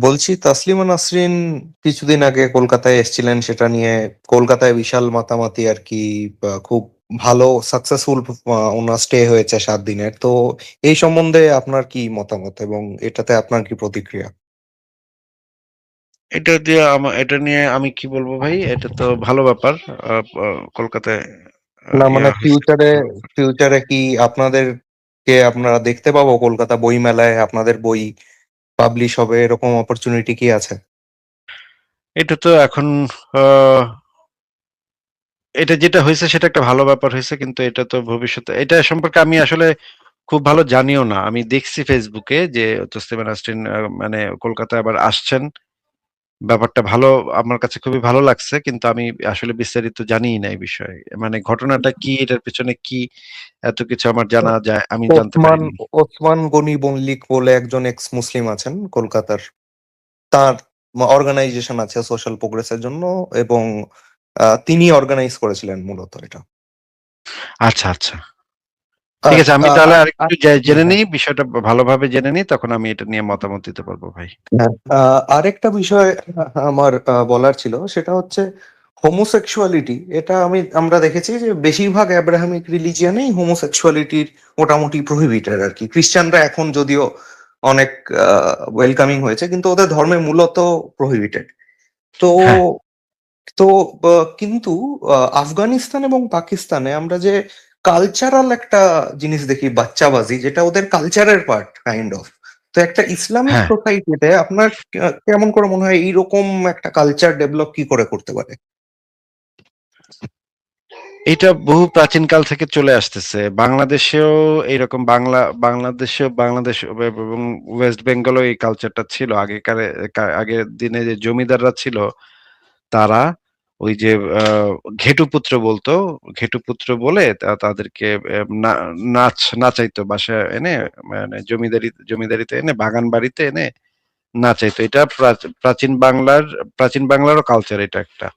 বলছি তাসলিমা নাসরিন কিছুদিন আগে কলকাতায় এসেছিলেন, সেটা নিয়ে কলকাতায় বিশাল মাতামাতি আর কি। খুব ভালো সাকসেসফুল ওনার স্টে হয়েছে 7 দিনের। তো এই সম্বন্ধে আপনার কি মতামত এবং এটাতে আপনার কি প্রতিক্রিয়া? এটা নিয়ে আমি কি বলবো ভাই? এটা তো ভালো ব্যাপার। কলকাতায় না মানে হয়েছে, ফিউচারে, ভালো ব্যাপার। ফিউচারে কি আপনাদেরকে আপনারা দেখতে পাবো কলকাতা বই মেলায়, আপনাদের বই পাবলিশ হবে, এরকম অপরচুনিটি কি আছে? এটা তো এখন আহ, এটা যেটা হয়েছে সেটা একটা ভালো ব্যাপার হয়েছে, কিন্তু এটা তো ভবিষ্যতে এটা সম্পর্কে আমি আসলে খুব ভালো জানিও না। আমি দেখছি ফেসবুকে যে তসলিমা নাসরিন মানে কলকাতায় আবার আসছেন। ব্যাপারটা ভালো, আমার কাছে খুবই ভালো লাগছে, কিন্তু আমি আসলে বিস্তারিত জানিই না এই বিষয়ে। মানে ঘটনাটা কি, এটার পেছনে কি, এত কিছু আমার জানা যায় আমি জানতে ওসমান পারিনি। ওসমান গনি মল্লিক বলে একজন এক্স মুসলিম আছেন কলকাতার, তার অর্গানাইজেশন আছে সোশ্যাল প্রোগ্রেসের জন্য, এবং তিনি অর্গানাইজ করেছিলেন মূলত এটা। আচ্ছা, আচ্ছা। ঠিক আর আছে, আমি আ- তাহলে আর আরেকটু আর- জেনে হ্যাঁ, নিই, বিষয়টা ভালোভাবে জেনে নিই, তখন আমি এটা নিয়ে মতামত দিতে পারবো ভাই। হ্যাঁ। আরেকটা বিষয় আমার বলার ছিল, সেটা হচ্ছে হোমোসেক্সুয়ালিটি। এটা আমরা দেখেছি যে বেশিরভাগ অ্যাব্রাহামিক রিলিজিয়ানেই হোমোসেক্সুয়ালিটির মোটামুটি প্রহিবিটেড আর কি। খ্রিস্টানরা এখন যদিও অনেক ওয়েলকামিং হয়েছে, কিন্তু ওদের ধর্মে মূলত প্রহিবিটেড। তো হ্যাঁ, তো কিন্তু আফগানিস্তান এবং পাকিস্তানে আমরা যে কালচারাল একটা জিনিস দেখি, বাচ্চাবাজি, যেটা ওদের কালচারের পার্ট কাইন্ড অফ। তো একটা ইসলামিক হ্যাঁ। সোসাইটিতে আপনার কেমন করে মনে হয় এইরকম একটা কালচার ডেভেলপ কি করে করতে পারে? এটা বহু প্রাচীন কাল থেকে চলে আসতেছে। বাংলাদেশেও এইরকম বাংলাদেশ এবং ওয়েস্ট বেঙ্গলও এই কালচারটা ছিল। আগের দিনে যে জমিদাররা ছিল, তারা ওই যে আহ, ঘেটুপুত্র বলতো, ঘেটুপুত্র বলে তাদেরকে নাচাইতো বাসায় এনে, মানে জমিদারিতে এনে, বাগান বাড়িতে এনে নাচাইতো। এটা প্রাচীন বাংলারও কালচার এটা একটা।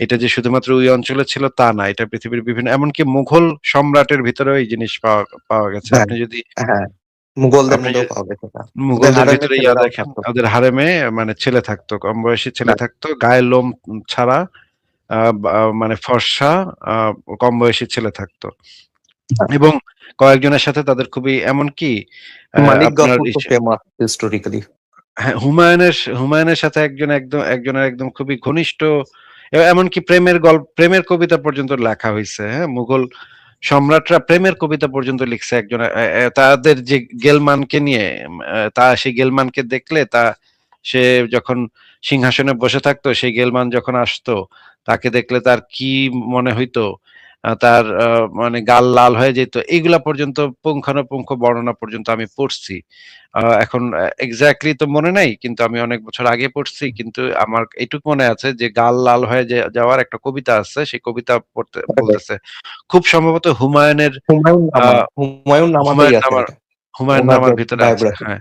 এটা যে শুধুমাত্র ওই অঞ্চলে ছিল তা না, এটা পৃথিবীর বিভিন্ন, এমনকি মুঘল সম্রাটের ভিতরেও এই জিনিস পাওয়া পাওয়া গেছে। হ্যাঁ, হ্যাঁ, মুঘলদের আপনি মধ্যেও যদি পাওয়া গেছে এটা। ওদের মুঘলদের হারেমে ভিতরে ছেলেরাও দেখেন, থাকতো। ওদের হারেমে মানে ছেলে থাকতো, কম বয়সী ছেলে হ্যাঁ, থাকতো, গায়ের লোম ছাড়া, মানে ফর্সা, কম বয়সী ছেলে থাকতো। হ্যাঁ। এবং কয়েকজনের সাথে তাদের খুবই, এমনকি মালিক আপনার গাফুর তো ফেমাস হিস্টোরিক্যালি। হ্যাঁ, হুমায়ুনের সাথে একজনের একদম খুবই ঘনিষ্ঠ, এমনকি প্রেমের কবিতা পর্যন্ত লেখা হয়েছে। হ্যাঁ, মুঘল সম্রাটরা প্রেমের কবিতা পর্যন্ত লিখছে একজন, তাদের যে গেলমানকে নিয়ে। সেই গেলমানকে দেখলে, সে যখন সিংহাসনে বসে থাকতো, সেই গেলমান যখন আসতো, তাকে দেখলে তার কি মনে হইতো, তার মানে গাল লাল হয়ে যেত, এইগুলা পর্যন্ত পুঙ্খানুপুঙ্খ বর্ণনা পর্যন্ত আমি পড়ছি। এখন এক্স্যাক্টলি তো মনে নাই, কিন্তু আমি অনেক বছর আগে পড়ছি। কিন্তু আমার এইটুকু মনে আছে যে গাল লাল হয়ে যাওয়ার একটা কবিতা আছে, সেই কবিতা পড়তে বলতেছে খুব সম্ভবত আহ হুমায়ুন নামাতেই হুমায়ুন আছে নামার এটা, হুমায়ুন ওনার নামার ভিতরে আছে। বায়োগ্রাফি। হ্যাঁ,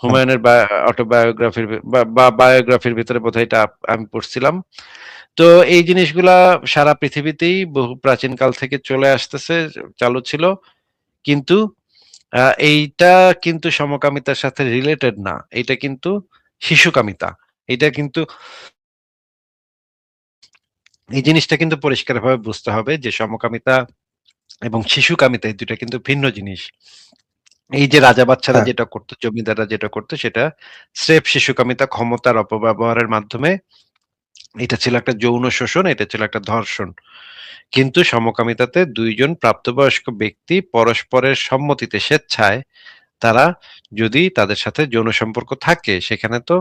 হ্যাঁ, হুমায়ুনের অটোবায়োগ্রাফির বা বায়োগ্রাফির ভিতরে বোধহয় এটা আমি পড়ছিলাম। তো এই জিনিসগুলা সারা পৃথিবীতেই বহু প্রাচীনকাল থেকে চলে আসতেছে, চালু ছিল। কিন্তু এইটা কিন্তু সমকামিতার সাথে রিলেটেড না। এটা কিন্তু শিশুকামিতা। এটা কিন্তু, এই জিনিসটা কিন্তু পরিষ্কারভাবে বুঝতে হবে যে সমকামিতা এবং শিশুকামিতা এই দুইটা কিন্তু ভিন্ন জিনিস। এই যে রাজা বাচ্চারা হ্যাঁ, যেটা করতো, জমিদাররা যেটা করতো, সেটা স্রেফ শিশুকামিতা, ক্ষমতার অপব্যবহারের মাধ্যমে। এটা ছিল একটা যৌন শোষণ, এটা ছিল একটা ধর্ষণ। কিন্তু সমকামিতাতে দুইজন প্রাপ্তবয়স্ক ব্যক্তি পরস্পরের সম্মতিতে, স্বেচ্ছায়, তারা যদি তাদের সাথে যৌন সম্পর্ক থাকে, সেখানে তো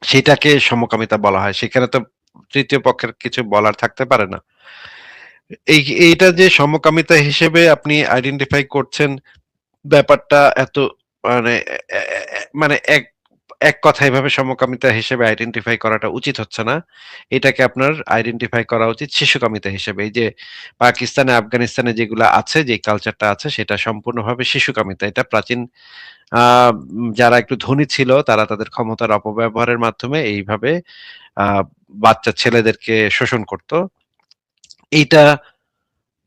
সেটাকে সমকামিতা বলা হয়। সেখানে তো তৃতীয় পক্ষের কিছু বলার থাকতে পারে না। এইটা যে সমকামিতা হিসেবে আপনি আইডেন্টিফাই করছেন, ব্যাপারটা এত মানে মানে এক কথা এভাবে সমকামিতা হিসেবে আইডেন্টিফাই করাটা উচিত হচ্ছে না। এটাকে আপনার আইডেন্টিফাই করা উচিত শিশুকামিতা হিসেবে। এই যে পাকিস্তানে, আফগানিস্তানে যেগুলা আছে, যে কালচারটা আছে, সেটা সম্পূর্ণভাবে শিশুকামিতা। এটা প্রাচীন যারা একটু ধনী ছিল, তারা তাদের ক্ষমতার অপব্যবহারের মাধ্যমে এইভাবে আহ বাচ্চা ছেলেদেরকে শোষণ করত। এইটা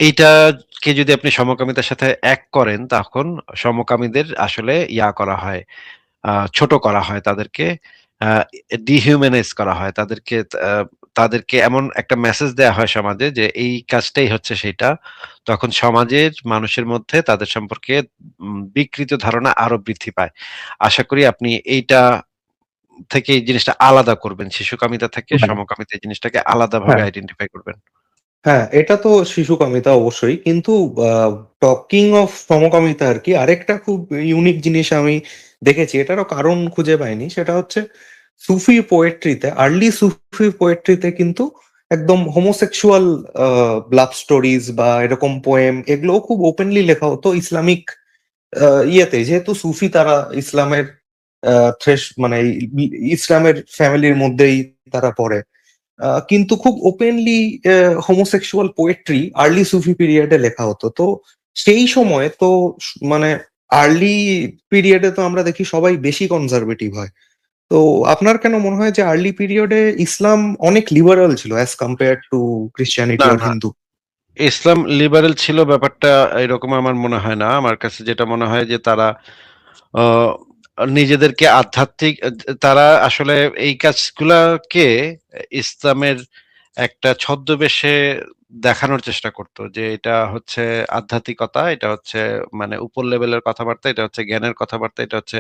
এইটাকে যদি আপনি সমকামিতার সাথে এক করেন, তখন সমকামীদের আসলে করা হয়, ছোট করা হয়, তাদেরকে ডিহিউম্যানাইজ করা হয়, তাদেরকে এমন একটা মেসেজ দেয়া হয় সমাজে যে এই কাজটাই হচ্ছে সেইটা। তখন সমাজের মানুষের মধ্যে তাদের সম্পর্কে বিকৃত ধারণা আরো বৃদ্ধি পায়। আশা করি আপনি এইটা থেকে এই জিনিসটা আলাদা করবেন। শিশুকামিতা থেকে হ্যাঁ, সমকামিতা এই জিনিসটাকে আলাদাভাবে হ্যাঁ, আইডেন্টিফাই করবেন। হ্যাঁ, এটা তো শিশুকামিতা অবশ্যই। কিন্তু টকিং অফ সমকামিতা আরকি আরেকটা খুব ইউনিক জিনিস আমি দেখেছি। এটারও কারণ খুঁজে পাইনি। সেটা হচ্ছে সুফি পোয়েট্রিতে, আর্লি সুফি পোয়েট্রিতে কিন্তু একদম হোমোসেক্সুয়াল লাভ স্টোরিজ বা এরকম পোয়েম এগুলোও খুব ওপেনলি লেখা হতো ইসলামিক ইয়েতে। যেহেতু সুফি তারা ইসলামের মানে ইসলামের ফ্যামিলির মধ্যেই তারা পড়ে। কিন্তু খুব ওপেনলি হোমোসেক্সুয়াল পোয়েট্রি আর্লি সুফি পিরিয়ডে লেখা হতো। তো সেই সময় তো মানে আর্লি পিরিয়ডে তো আমরা দেখি সবাই বেশি কনজারভেটিভ হয়। তো আপনার কেন মনে হয় যে আর্লি পিরিয়ডে ইসলাম অনেক লিবারাল ছিল অ্যাজ কম্পেয়ার টু ক্রিশ্চিয়ানিটি না, অর না। হিন্দু? ইসলাম লিবারেল ছিল ব্যাপারটা এরকম আমার মনে হয় না। আমার কাছে যেটা মনে হয় যে তারা অ নিজেদেরকে আধ্যাত্মিক তারা আসলে এই কাজগুলাকে ইসলামের একটা ছদ্মবেশে দেখানোর চেষ্টা করত। যে এটা হচ্ছে আধ্যাত্মিকতা, এটা হচ্ছে মানে উপর লেভেলের কথাবার্তা, এটা হচ্ছে জ্ঞানের কথাবার্তা, এটা হচ্ছে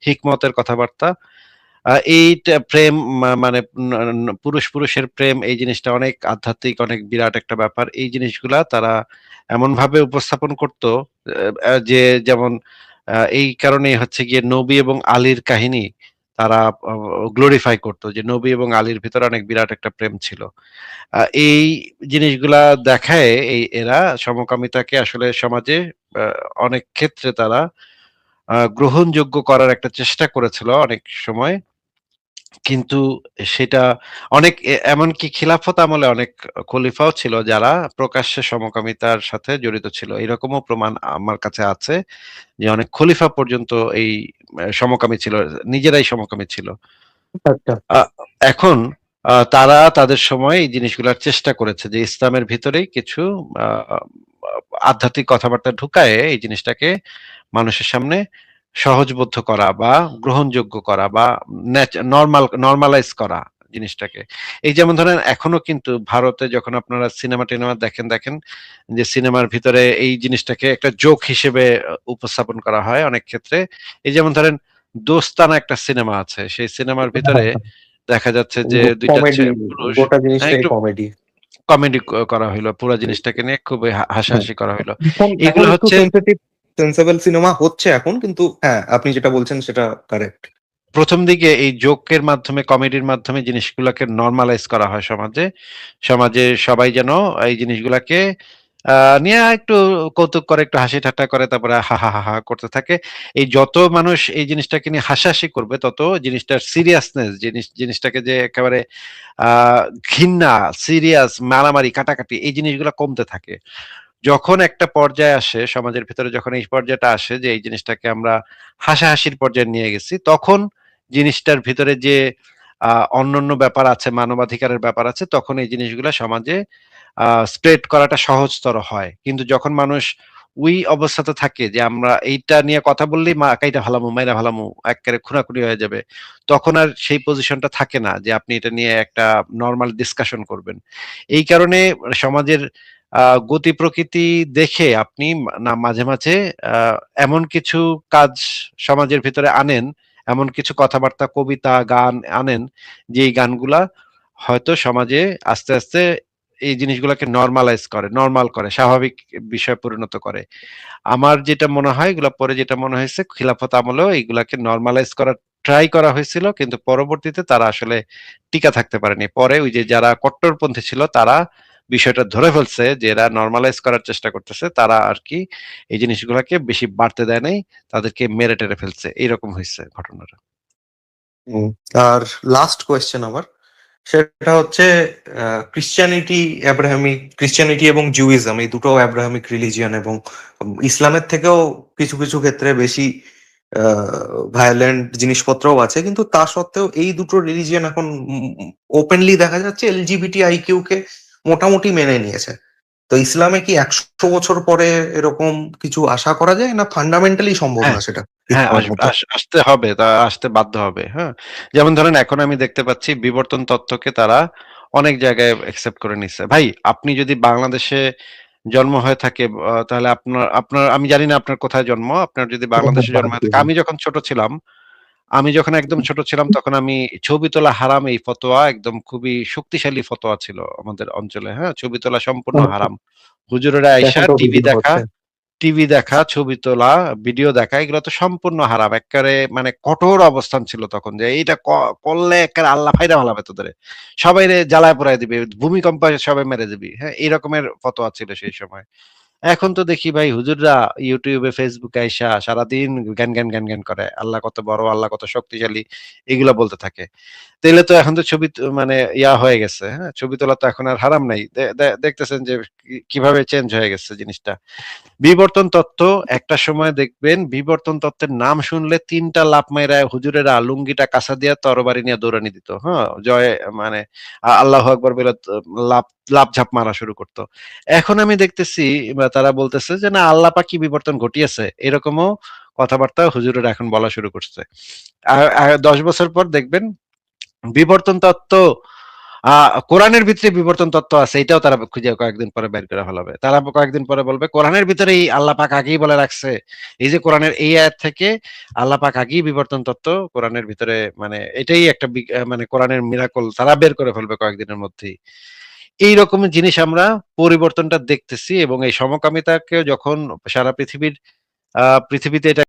হিকমতের কথাবার্তা। এইটা প্রেম মানে পুরুষের প্রেম এই জিনিসটা অনেক আধ্যাত্মিক, অনেক বিরাট একটা ব্যাপার। এই জিনিসগুলা তারা এমনভাবে উপস্থাপন করত যে যেমন এই কারণেই হচ্ছে গিয়ে নবী এবং আলীর কাহিনী তারা অ গ্লোরিফাই করত যে নবী এবং আলীর ভিতরে অনেক বিরাট একটা প্রেম ছিল। এই জিনিসগুলা দেখায় এরা সমকামিতাকে আসলে সমাজে আ অনেক ক্ষেত্রে তারা গ্রহণযোগ্য করার একটা চেষ্টা করেছিল অনেক সময়। কিন্তু সেটা অনেক এমনকি খিলাফত আমলে অনেক খলিফাও ছিল যারা প্রকাশ্যে সমকামিতার সাথে জড়িত ছিল। এরকমও প্রমাণ আমার কাছে আছে যে অনেক খলিফা পর্যন্ত এই সমকামী ছিল। নিজেরাই সমকামী ছিল। আচ্ছা। আ এখন তারা তাদের সময় এই জিনিসগুলার চেষ্টা করেছে যে ইসলামের ভিতরেই কিছু আ আধ্যাত্মিক কথাবার্তা ঢুকায়ে এই জিনিসটাকে মানুষের সামনে সহজবোধ্য করা বা গ্রহণযোগ্য করা বা নরমালাইজ করা জিনিসটাকে। এই যেমন ধরেন এখনো কিন্তু ভারতে যখন আপনারা সিনেমা-টিনেমা দেখেন যে সিনেমার ভিতরে এই জিনিসটাকে একটা জোক হিসেবে উপস্থাপন করা হয় অনেক ক্ষেত্রে। এই যেমন ধরেন 'দোস্তানা' একটা সিনেমা আছে। সেই সিনেমার ভিতরে দেখা যাচ্ছে যে ২ টা কমেডি, পুরুষ গোটা জিনিসটাই একটু কমেডি। কমেডি করা হইলো। পুরা জিনিসটাকে নিয়ে খুবই হ্যাঁ, হাসাহাসি করা হইলো। এখন এখন এগুলো একটু হচ্ছে সেন্সেবল সিনেমা হচ্ছে এখন, কিন্তু হ্যাঁ, আপনি যেটা বলছেন সেটা কারেক্ট। ১ম দিকে এই জোকের মাধ্যমে, কমেডির মাধ্যমে জিনিসগুলাকে নরমালাইজ করা হয় সমাজে। সমাজে সবাই যেন এই জিনিসগুলাকে আ নিয়ে একটু কৌতুক করে, একটু হাসি ঠাট্টা করে, তারপরে হা, হা, হা, হা করতে থাকে। এই যত মানুষ এই জিনিসটাকে নিয়ে হাসাহাসি করবে, তত জিনিসটার সিরিয়াসনেস জিনিসটাকে যে একেবারে আ ঘিন্না, সিরিয়াস, মারামারি, কাটাকাটি এই জিনিসগুলা কমতে থাকে। যখন একটা পর্যায়ে আসে সমাজের ভেতরে, যখন এই পর্যায়টা আসে যে এই জিনিসটাকে আমরা হাসাহাসির পর্যায়ে নিয়ে গেছি, তখন জিনিসটার ভিতরে যে অন্যান্য ব্যাপার আছে, মানবাধিকারের ব্যাপার আছে, তখন এই জিনিসগুলা সমাজে স্প্রেড করাটা সহজতর হয়। কিন্তু যখন মানুষ ওই অবস্থাতে থাকে যে আমরা এইটা নিয়ে কথা বললেই কাইটা ফালামু, মাইরা ফালামু, এক্কারে খুনাখুনি হয়ে যাবে। তখন আর সেই পজিশনটা থাকে না যে আপনি এটা নিয়ে একটা নরমাল ডিসকাশন করবেন। এই কারণে সমাজের আ গতি প্রকৃতি দেখে আপনি মাঝে মাঝে আ এমন কিছু কাজ সমাজের ভিতরে আনেন, এমন কিছু কথাবার্তা, কবিতা, গান আনেন, যে এই গানগুলা হয়তো সমাজে আস্তে আস্তে এই জিনিসগুলাকে নরমাল করে, স্বাভাবিক বিষয়ে পরিণত করে। আমার যেটা মনে হয় এগুলা পরে যেটা মনে হয়েছে খিলাফত আমলেও এগুলাকে নরমালাইজ করার ট্রাই করা হয়েছিল, কিন্তু পরবর্তীতে তারা আসলে টিকা থাকতে পারেনি। পরে ওই যে যারা কট্টরপন্থী ছিল তারা বিষয়টা ধরে ফেলছে যে এরা নরমালাইজ করার চেষ্টা করতেছে। তারা আরকি এই জিনিসগুলাকে বেশি বাড়তে দেয় নাই। তাদেরকে মেরে টেরে ফেলছে। এইরকম হইছে ঘটনাটা। হুম। আর লাস্ট কোয়েশ্চেন আমার, সেটা হচ্ছে ক্রিশ্চিয়ানিটি এবং জুইজম এই দুটো অ্যাব্রাহামিক রিলিজিয়ন, এবং ইসলামের থেকেও কিছু কিছু ক্ষেত্রে বেশি ভায়োলেন্ট জিনিসপত্রও আছে, কিন্তু তা সত্ত্বেও এই দুটো রিলিজিয়ন এখন ওপেনলি দেখা যাচ্ছে এলজিবিটি আইকিউ কে মোটামুটি মেনে নিয়েছে। তো ইসলামে কি 100 বছর পরে এরকম কিছু আশা করা যায়, না ফান্ডামেন্টালি সম্ভব হ্যাঁ, না সেটা হ্যাঁ, ইসলামের মধ্যে? আসতে হবে। আসতে বাধ্য হবে। হ্যাঁ? যেমন ধরেন এখন আমি দেখতে পাচ্ছি বিবর্তন তত্ত্বকে তারা অনেক জায়গায় অ্যাকসেপ্ট করে নিচ্ছে। ভাই আপনি যদি বাংলাদেশে জন্ম হয়ে থাকে তাহলে আপনার আপনার আমি জানি না আপনার কোথায় জন্ম। আপনার যদি বাংলাদেশে জন্ম হয়ে থাকে, আমি যখন ছোট ছিলাম, আমি যখন একদম ছোট ছিলাম তখন আমি ছবি তোলা হারাম এই ফতোয়া একদম খুবই শক্তিশালী ফতোয়া ছিল আমাদের অঞ্চলে। হ্যাঁ? ছবি তোলা সম্পূর্ণ হারাম। হুজুরেরা আইসা এখন তো টিভি বিভিন্ন দেখা হচ্ছে। টিভি দেখা, ছবি তোলা, ভিডিও দেখা এগুলো তো সম্পূর্ণ হারাম। এক্কারে মানে কঠোর অবস্থান ছিল তখন যে এইটা করলে এক্কারে আল্লাহ ফাইরা ফালাবে তোদেরে। সবাইরে জ্বালায় পোড়ায় দিবে। ভূমিকম্পে সবাই মেরে দিবি। হ্যাঁ? এই রকমের ফতোয়া ছিল সেই সময়। এখন তো দেখি ভাই হুজুররা ইউটিউবে, ফেসবুকে আইসা সারাদিন জ্ঞান করে। আল্লাহ কত বড়, আল্লাহ কত শক্তিশালী এগুলা বলতে থাকে। তাইলে তো এখন তো ছবি মানে হয়ে গেছে। হ্যাঁ? ছবি তোলা তো এখন আর হারাম নাই। দেখতেছেন যে কিভাবে চেঞ্জ হয়ে গেছে জিনিসটা। বিবর্তন তত্ত্ব একটা সময় দেখবেন বিবর্তন তত্ত্বের নাম শুনলে ৩ টা লাফ মাইরা হুজুরেরা লুঙ্গিটা কাছা দিয়া তরবারি নিয়ে দৌড়ানি দিত। হ্যাঁ? মানে আল্লাহু আকবার বলে লাফ লাফ ঝাঁপ মারা শুরু করত। এখন আমি দেখতেছি বা তারা বলতেছে যে না আল্লাহ পাক কি বিবর্তন ঘটিয়েছে। এরকমও কথাবার্তা হুজুরেরা এখন বলা শুরু করছে। আর ১০ বছর পর দেখবেন বিবর্তন তত্ত্ব আ কোরআনের ভিতরে বিবর্তন তত্ত্ব আছে এটাও তারা খুঁজে কয়েকদিন পরে বের করে ফেলাবে। তারা কয়েকদিন পরে বলবে কোরআনের ভিতরেই আল্লাহ পাক আগেই বলে রাখছে। এই যে কোরআনের এই আয়াত থেকে আল্লাহ পাক আগেই বিবর্তন তত্ত্ব কোরআনের ভিতরে মানে এটাই একটা মানে কোরআনের মিরাকল তারা বের করে ফেলবে কয়েকদিনের মধ্যেই। এই রকমের জিনিস আমরা পরিবর্তনটা দেখতেছি এবং এই সমকামিতাকে যখন সারা পৃথিবীতে এটা